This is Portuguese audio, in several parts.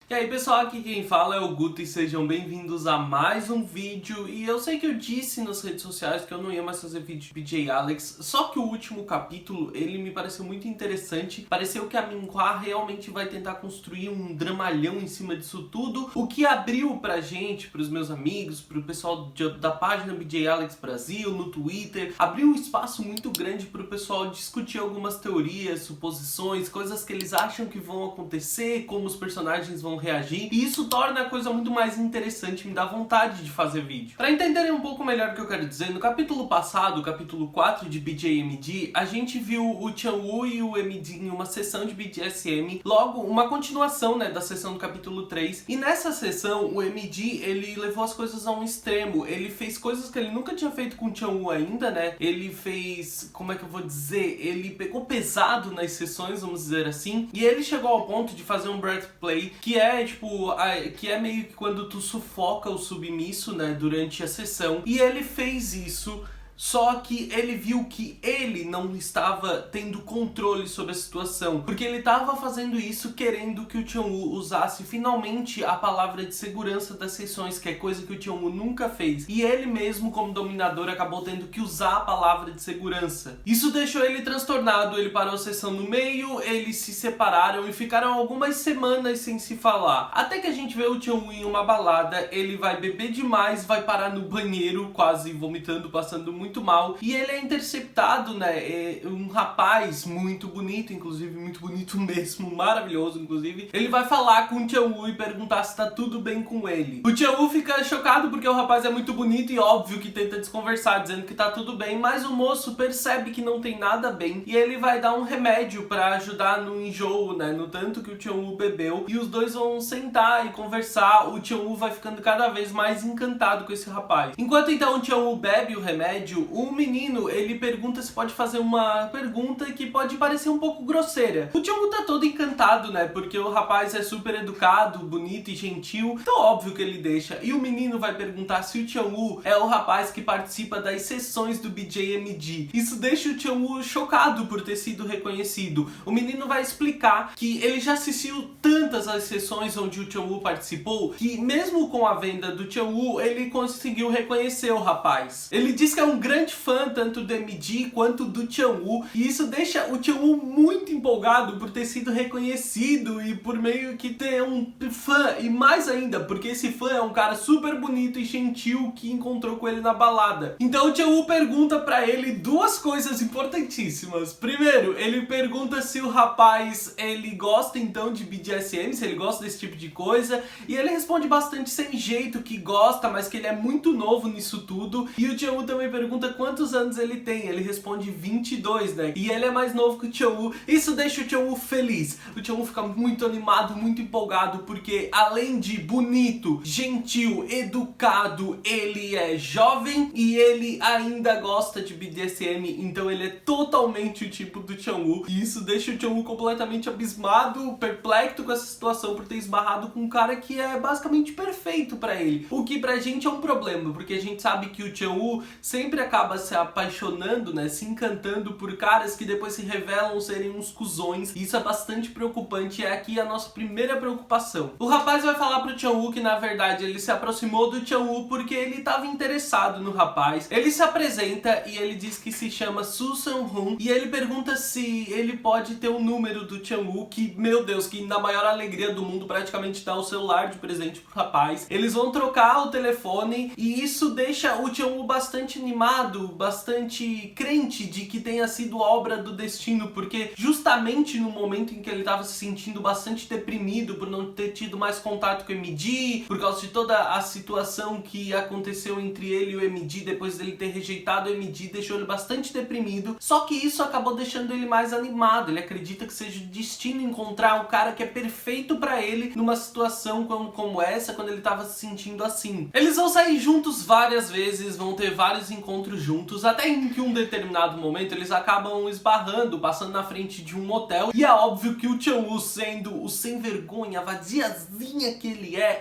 E aí pessoal, aqui quem fala é o Guto e sejam bem-vindos a mais um vídeo. E eu sei que eu disse nas redes sociais que eu não ia mais fazer vídeo de BJ Alex, só que o último capítulo, ele me pareceu muito interessante. Pareceu que a Minhwa realmente vai tentar construir um dramalhão em cima disso tudo, o que abriu pra gente, pros meus amigos, pro pessoal da página BJ Alex Brasil, no Twitter, abriu um espaço muito grande pro pessoal discutir algumas teorias, suposições, coisas que eles acham que vão acontecer, como os personagens vão reagir, e isso torna a coisa muito mais interessante, me dá vontade de fazer vídeo. Pra entenderem um pouco melhor o que eu quero dizer, no capítulo passado, capítulo 4 de BJMD, a gente viu o Chan-woo e o MD em uma sessão de BDSM, logo uma continuação, né, da sessão do capítulo 3, e nessa sessão o MD, ele levou as coisas a um extremo, ele fez coisas que ele nunca tinha feito com o Chan-woo ainda, né, ele fez, como é que eu vou dizer, ele pegou pesado nas sessões, vamos dizer assim, e ele chegou ao ponto de fazer um breath play, que é tipo, que é meio que quando tu sufoca o submisso, né, durante a sessão, e ele fez isso. Só que ele viu que ele não estava tendo controle sobre a situação, porque ele estava fazendo isso querendo que o Chan-woo usasse finalmente a palavra de segurança das sessões, que é coisa que o Chan-woo nunca fez. E ele mesmo, como dominador, acabou tendo que usar a palavra de segurança. Isso deixou ele transtornado, ele parou a sessão no meio, eles se separaram e ficaram algumas semanas sem se falar. Até que a gente vê o Chan-woo em uma balada, ele vai beber demais, vai parar no banheiro, quase vomitando, passando muito mal, e ele é interceptado, né, um rapaz muito bonito, inclusive muito bonito mesmo, maravilhoso inclusive, ele vai falar com o Chan-woo e perguntar se tá tudo bem com ele. O Chan-woo fica chocado porque o rapaz é muito bonito e óbvio que tenta desconversar, dizendo que tá tudo bem, mas o moço percebe que não tem nada bem, e ele vai dar um remédio pra ajudar no enjoo, né, no tanto que o Chan-woo bebeu, e os dois vão sentar e conversar. O Chan-woo vai ficando cada vez mais encantado com esse rapaz. Enquanto então o Chan-woo bebe o remédio, o menino, ele pergunta se pode fazer uma pergunta que pode parecer um pouco grosseira. O Chan-woo tá todo encantado, né, porque o rapaz é super educado, bonito e gentil, então óbvio que ele deixa. E o menino vai perguntar se o Chan-woo é o rapaz que participa das sessões do BJMD. Isso deixa o Chan-woo chocado por ter sido reconhecido. O menino vai explicar que ele já assistiu tantas as sessões onde o Chan-woo participou, que mesmo com a venda do Chan-woo, ele conseguiu reconhecer o rapaz. Ele diz que é um grande fã tanto do MD quanto do Chan-woo, e isso deixa o Chan-woo muito empolgado por ter sido reconhecido e por meio que ter um fã, e mais ainda, porque esse fã é um cara super bonito e gentil que encontrou com ele na balada. Então o Chan-woo pergunta pra ele duas coisas importantíssimas. Primeiro, ele pergunta se o rapaz, ele gosta então de BDSM, se ele gosta desse tipo de coisa, e ele responde bastante sem jeito que gosta, mas que ele é muito novo nisso tudo. E o Chan-woo também pergunta quantos anos ele tem, ele responde 22, né? E ele é mais novo que o Chan-woo. Isso deixa o Chan-woo feliz. O Chan-woo fica muito animado, muito empolgado, porque além de bonito, gentil, educado, ele é jovem e ele ainda gosta de BDSM, então ele é totalmente o tipo do Chan-woo. E isso deixa o Chan-woo completamente abismado, perplexo com essa situação por ter esbarrado com um cara que é basicamente perfeito pra ele. O que pra gente é um problema, porque a gente sabe que o Chan-woo sempre acaba se apaixonando, né, se encantando por caras que depois se revelam serem uns cuzões, e isso é bastante preocupante, e é aqui a nossa primeira preocupação. O rapaz vai falar pro Chan-woo que na verdade ele se aproximou do Chan-woo porque ele estava interessado no rapaz. Ele se apresenta e ele diz que se chama Soo Seung-hoon, e ele pergunta se ele pode ter o número do Chan-woo, que, meu Deus, que na maior alegria do mundo praticamente dá o celular de presente pro rapaz. Eles vão trocar o telefone e isso deixa o Chan-woo bastante animado, bastante crente de que tenha sido obra do destino, porque justamente no momento em que ele estava se sentindo bastante deprimido por não ter tido mais contato com o MD, por causa de toda a situação que aconteceu entre ele e o MD depois dele ter rejeitado o MD, deixou ele bastante deprimido, só que isso acabou deixando ele mais animado. Ele acredita que seja o destino encontrar o cara que é perfeito pra ele numa situação como essa, quando ele estava se sentindo assim. Eles vão sair juntos várias vezes, vão ter vários encontros encontros juntos, até em que um determinado momento eles acabam esbarrando, passando na frente de um motel, e é óbvio que o Chan-woo, sendo o sem vergonha, vadiazinha que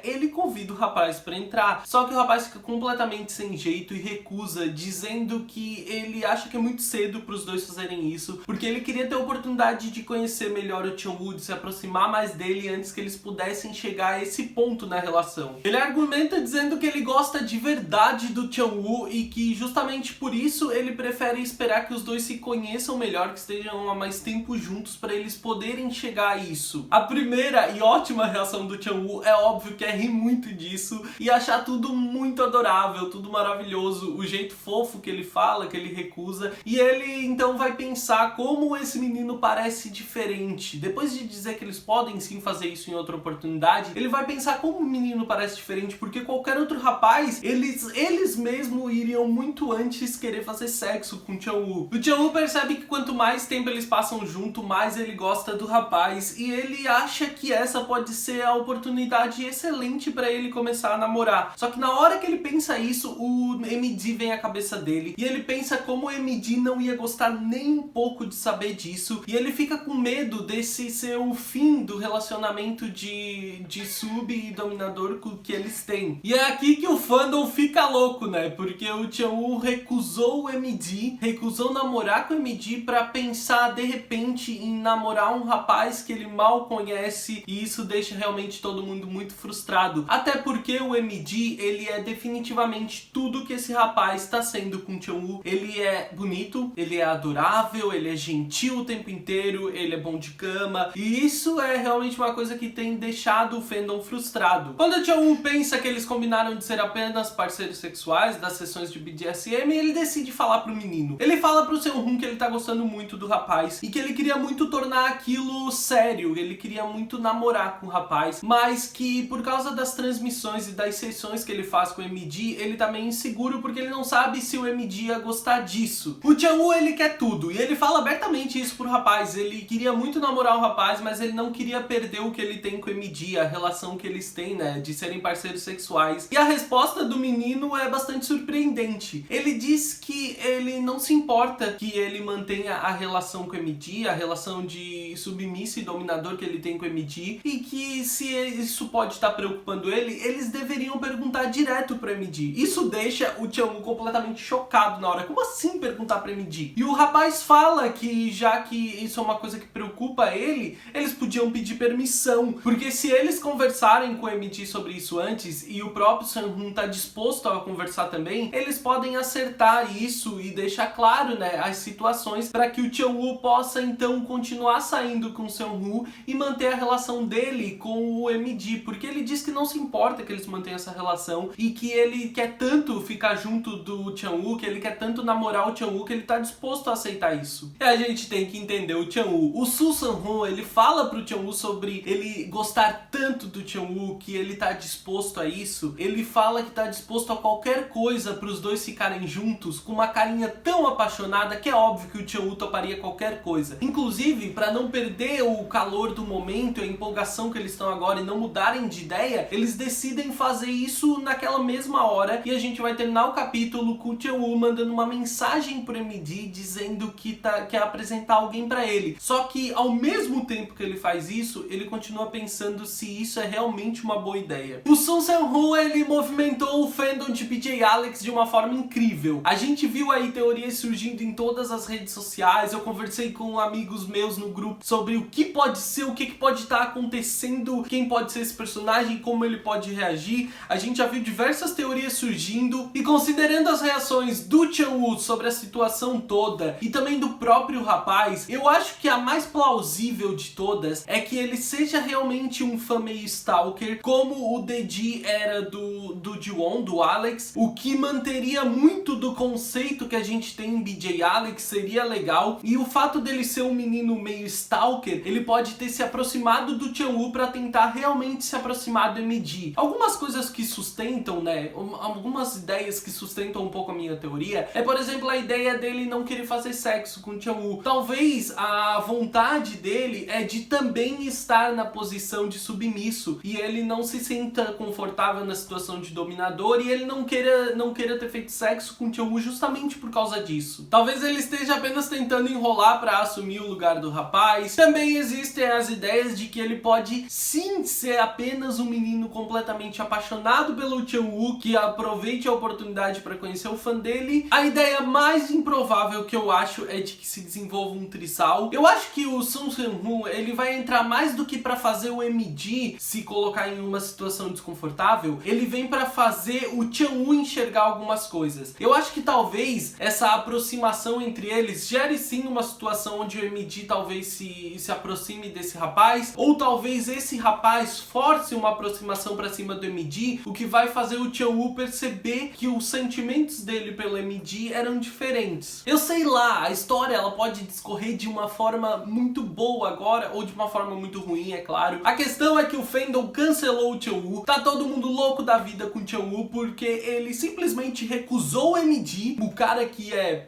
ele convida o rapaz pra entrar. Só que o rapaz fica completamente sem jeito e recusa, dizendo que ele acha que é muito cedo pros dois fazerem isso, porque ele queria ter a oportunidade de conhecer melhor o Chan-woo, de se aproximar mais dele antes que eles pudessem chegar a esse ponto na relação. Ele argumenta dizendo que ele gosta de verdade do Chan-woo e que justamente por isso ele prefere esperar que os dois se conheçam melhor, que estejam há mais tempo juntos para eles poderem chegar a isso. A primeira e ótima reação do Chan-woo é óbvio que é rir muito disso e achar tudo muito adorável, tudo maravilhoso, o jeito fofo que ele fala, que ele recusa, e ele então vai pensar como esse menino parece diferente. Depois de dizer que eles podem sim fazer isso em outra oportunidade, ele vai pensar como o menino parece diferente, porque qualquer outro rapaz, eles mesmo iriam muito antes querer fazer sexo com o Chan-woo. O Chan-woo percebe que quanto mais tempo eles passam junto, mais ele gosta do rapaz, e ele acha que essa pode ser a oportunidade excelente pra ele começar a namorar. Só que na hora que ele pensa isso, o MD vem à cabeça dele, e ele pensa como o MD não ia gostar nem um pouco de saber disso, e ele fica com medo desse ser o fim do relacionamento de sub e dominador que eles têm. E é aqui que o fandom fica louco, né? Porque o Chan-woo recusou o MD, recusou namorar com o MD pra pensar de repente em namorar um rapaz que ele mal conhece, e isso deixa realmente todo mundo muito frustrado. Até porque o MD, ele é definitivamente tudo que esse rapaz está sendo com o Chan-woo. Ele é bonito, ele é adorável, ele é gentil o tempo inteiro, ele é bom de cama, e isso é realmente uma coisa que tem deixado o fandom frustrado. Quando o Chan-woo pensa que eles combinaram de ser apenas parceiros sexuais das sessões de BDSM, ele decide falar pro menino. Ele fala pro Seung-hoon que ele tá gostando muito do rapaz e que ele queria muito tornar aquilo sério, ele queria muito namorar com o rapaz, mas que por causa das transmissões e das sessões que ele faz com o MD, ele tá meio inseguro porque ele não sabe se o MD ia gostar disso. O Chan-woo, ele quer tudo, e ele fala abertamente isso pro rapaz. Ele queria muito namorar o rapaz, mas ele não queria perder o que ele tem com o MD, a relação que eles têm, né, de serem parceiros sexuais. E a resposta do menino é bastante surpreendente. Ele diz que ele não se importa que ele mantenha a relação com o MD, a relação de submisso e dominador que ele tem com o MD, e que se isso pode estar preocupando ele, eles deveriam perguntar direto pro MD. Isso deixa o Chan-woo completamente chocado na hora. Como assim perguntar pro MD? E o rapaz fala que já que isso é uma coisa que preocupa ele, eles podiam pedir permissão, porque se eles conversarem com o MD sobre isso antes, e o próprio Seung-hoon tá disposto a conversar também, eles podem acertar isso e deixar claro, né, as situações para que o Chan-woo possa então continuar saindo com o Seung-hoon e manter a relação dele com o MD, porque ele diz que não se importa que eles mantenham essa relação e que ele quer tanto ficar junto do Chan-woo, que ele quer tanto namorar o Chan-woo, que ele tá disposto a aceitar isso. E a gente tem que entender o Chan-woo. O Soo Sang-hoon, ele fala pro Chan-woo sobre ele gostar tanto do Chan-woo que ele tá disposto a isso. Ele fala que tá disposto a qualquer coisa pros dois ficarem juntos, com uma carinha tão apaixonada que é óbvio que o Chan-woo toparia qualquer coisa. Inclusive, pra não perder o calor do momento, a empolgação que eles estão agora e não mudarem de ideia, eles decidem fazer isso naquela mesma hora, e a gente vai terminar o capítulo com o Chan-woo mandando uma mensagem pro MD dizendo que quer apresentar alguém pra ele. Só que ao mesmo tempo que ele faz isso, ele continua pensando se isso é realmente uma boa ideia. O Soo Sang-hoon, ele movimentou o fandom de PJ Alex de uma forma incrível. A gente viu aí teorias surgindo em todas as redes sociais, eu conversei com amigos meus no grupo sobre o que pode ser, o que pode estar acontecendo, quem pode ser esse personagem, como ele pode reagir. A gente já viu diversas teorias surgindo, e considerando as reações do Chan-woo sobre a situação toda e também do próprio rapaz, eu acho que a mais plausível de todas é que ele seja realmente um fã meio stalker, como o Deji era do Ji-won, do Alex, o que manteria muito do conceito que a gente tem em BJ Alex, seria legal. E o fato dele ser um menino meio stalker, ele pode ter se aproximado do Chan-woo pra tentar realmente se aproximar do MD. Algumas coisas que sustentam, né, algumas ideias que sustentam um pouco a minha teoria, é por exemplo a ideia dele não querer fazer sexo com o Chan-woo. Talvez a vontade dele é de também estar na posição de submisso, e ele não se sinta confortável na situação de dominador, e ele não queira ter feito sexo sexo com Chang-woo justamente por causa disso. Talvez ele esteja apenas tentando enrolar pra assumir o lugar do rapaz. Também existem as ideias de que ele pode sim ser apenas um menino completamente apaixonado pelo Chang-woo, que aproveite a oportunidade pra conhecer o fã dele. A ideia mais improvável que eu acho é de que se desenvolva um trisal. Eu acho que o Sung Seung-Hoon, ele vai entrar mais do que pra fazer o MD se colocar em uma situação desconfortável, ele vem pra fazer o Chang-woo enxergar algumas coisas. Eu acho que talvez essa aproximação entre eles gere sim uma situação onde o MD talvez se aproxime desse rapaz, ou talvez esse rapaz force uma aproximação pra cima do MD, o que vai fazer o Chang-woo perceber que os sentimentos dele pelo MD eram diferentes. Eu sei lá, a história ela pode discorrer de uma forma muito boa agora, ou de uma forma muito ruim, é claro. A questão é que o fandom cancelou o Chang-woo, tá todo mundo louco da vida com o Chang-woo, porque ele simplesmente recusou o MD, o cara que é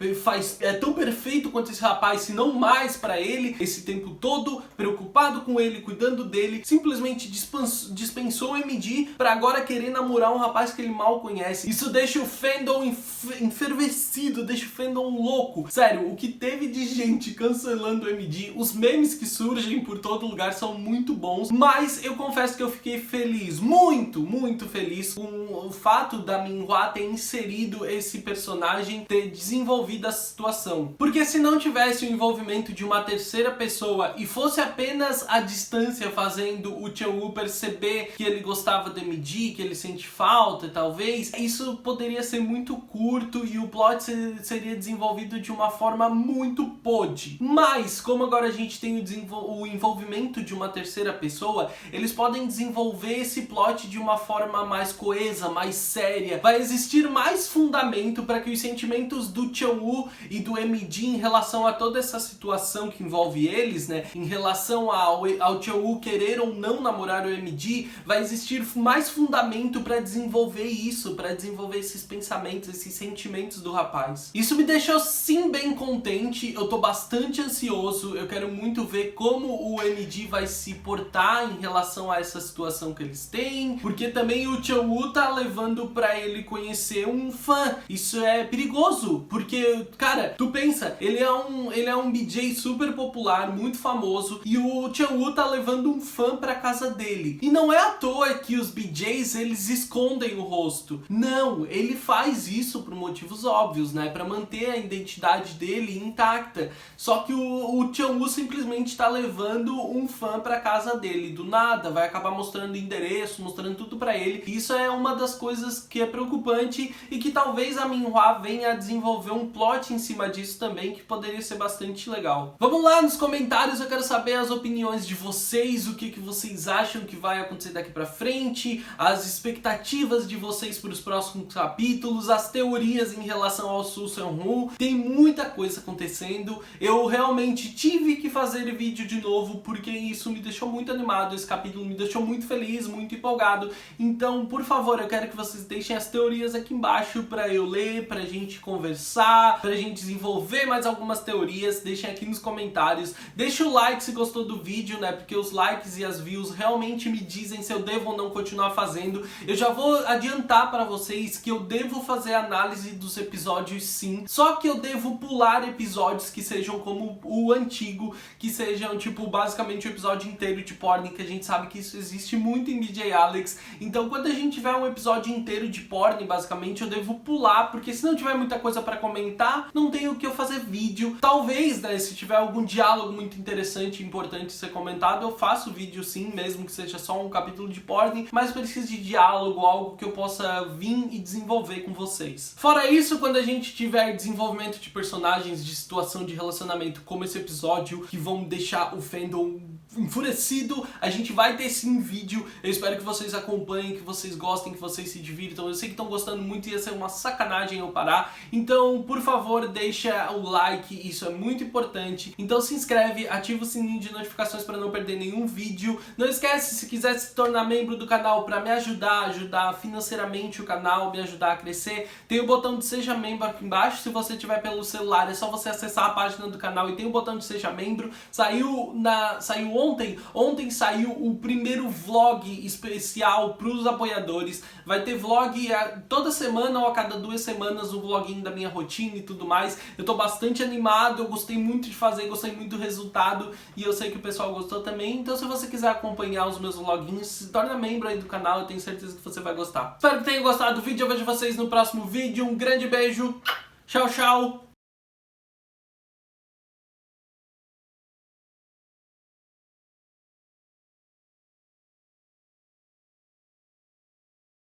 tão perfeito quanto esse rapaz, se não mais pra ele, esse tempo todo, preocupado com ele, cuidando dele, simplesmente dispensou o MD pra agora querer namorar um rapaz que ele mal conhece. Isso deixa o fandom enfervecido, deixa o fandom louco. Sério, o que teve de gente cancelando o MD, os memes que surgem por todo lugar são muito bons, mas eu confesso que eu fiquei feliz, muito feliz com o fato da Minhwa ter inserido esse personagem, ter desenvolvido a situação. Porque se não tivesse o envolvimento de uma terceira pessoa e fosse apenas a distância fazendo o Chang-woo perceber que ele gostava do MD, que ele sente falta, talvez, isso poderia ser muito curto e o plot seria desenvolvido de uma forma muito podre. Mas, como agora a gente tem o envolvimento de uma terceira pessoa, eles podem desenvolver esse plot de uma forma mais coesa, mais séria. Vai existir mais fundamento para que os sentimentos do Chang-woo e do MD em relação a toda essa situação que envolve eles, né, em relação ao Chang-woo querer ou não namorar o MD, vai existir mais fundamento para desenvolver isso, para desenvolver esses pensamentos, esses sentimentos do rapaz. Isso me deixou sim bem contente, eu tô bastante ansioso, eu quero muito ver como o MD vai se portar em relação a essa situação que eles têm, porque também o Chang-woo tá levando pra ele conhecer um fã. Isso é perigoso, porque, cara, tu pensa, ele é um BJ super popular, muito famoso, e o Chang-woo tá levando um fã pra casa dele. E não é à toa que os BJs, eles escondem o rosto. Não, ele faz isso por motivos óbvios, né, pra manter a identidade dele intacta. Só que o Chang-woo simplesmente tá levando um fã pra casa dele, do nada, vai acabar mostrando endereço, mostrando tudo pra ele. E isso é uma das coisas que é preocupante e que talvez a Minhwa venha a desenvolver um plot em cima disso também, que poderia ser bastante legal. Vamos lá nos comentários, eu quero saber as opiniões de vocês, o que vocês acham que vai acontecer daqui pra frente, as expectativas de vocês para os próximos capítulos, as teorias em relação ao Sung Seung-Hoon. Tem muita coisa acontecendo, eu realmente tive que fazer vídeo de novo porque isso me deixou muito animado, esse capítulo me deixou muito feliz, muito empolgado. Então, por favor, eu quero que vocês deixem as teorias aqui embaixo pra eu ler, pra gente conversar, pra gente desenvolver mais algumas teorias. Deixem aqui nos comentários. Deixa o like se gostou do vídeo, né? Porque os likes e as views realmente me dizem se eu devo ou não continuar fazendo. Eu já vou adiantar pra vocês que eu devo fazer análise dos episódios sim, só que eu devo pular episódios que sejam como o antigo, que sejam, tipo, basicamente o episódio inteiro de porn, que a gente sabe que isso existe muito em BJ Alex. Então, quando a gente tiver um episódio inteiro de porn, basicamente, eu devo pular, porque se não tiver muita coisa pra comentar, não tem o que eu fazer vídeo. Talvez, né, se tiver algum diálogo muito interessante e importante ser comentado, eu faço vídeo sim, mesmo que seja só um capítulo de porn, mas preciso de diálogo, algo que eu possa vir e desenvolver com vocês. Fora isso, quando a gente tiver desenvolvimento de personagens, de situação de relacionamento, como esse episódio, que vão deixar o fandom enfurecido, a gente vai ter sim vídeo. Eu espero que vocês acompanhem, que vocês gostem, que vocês se divirtam. Eu sei que estão gostando muito, ia ser uma sacanagem eu parar. Então, por favor, deixa o like, isso é muito importante. Então se inscreve, ativa o sininho de notificações para não perder nenhum vídeo. Não esquece, se quiser se tornar membro do canal para me ajudar financeiramente o canal, me ajudar a crescer, tem o botão de Seja Membro aqui embaixo. Se você tiver pelo celular, é só você acessar a página do canal e tem o botão de Seja Membro. Saiu Ontem saiu o primeiro vlog especial para os apoiadores. Vai ter vlog toda semana ou a cada 2 semanas, o vloguinho da minha rotina e tudo mais. Eu tô bastante animado, eu gostei muito de fazer, gostei muito do resultado e eu sei que o pessoal gostou também. Então se você quiser acompanhar os meus vloguinhos, se torna membro aí do canal, eu tenho certeza que você vai gostar. Espero que tenham gostado do vídeo, eu vejo vocês no próximo vídeo. Um grande beijo, tchau, tchau!